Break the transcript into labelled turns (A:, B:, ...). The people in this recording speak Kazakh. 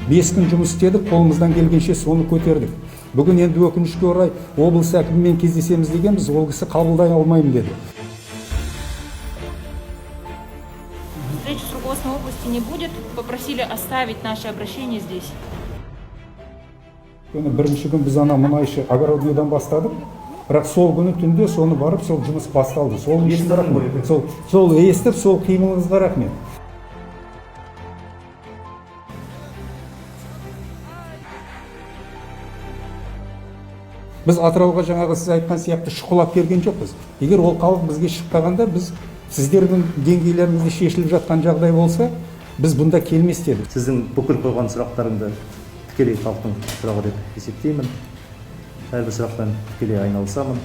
A: 5 күн жұмыс істедік, қолымыздан келгенше соны көтердік. Бүгін енді өкінішке орай облыс әкімімен кездесеміз дегенбіз, ол кісі қабылдай алмаймын деді.
B: Встречи с руководством области не будет. Попросили оставить наше обращение здесь.
A: Бірінші күн біз ана мұнайшы огородныйдан бастадық. Бірақ сол күні түнде соны барып, сол жұмыс басталды. Сол естіп, сол қимылыңызға рахмет. Біз Атырауға жаңағы сіз айтқан сияқты шұқылап келген жоқпыз. Егер ол халық бізге шықпағанда, біз сіздердің деңгейлеріңізде шешіліп жатқан жағдай болса, біз бұнда келмес едік.
C: Сіздің бүкіл қойған сұрақтарыңды тікелей халықтың сұрағы деп есептеймін. Әрбір сұрақтан тікелей айналысамын.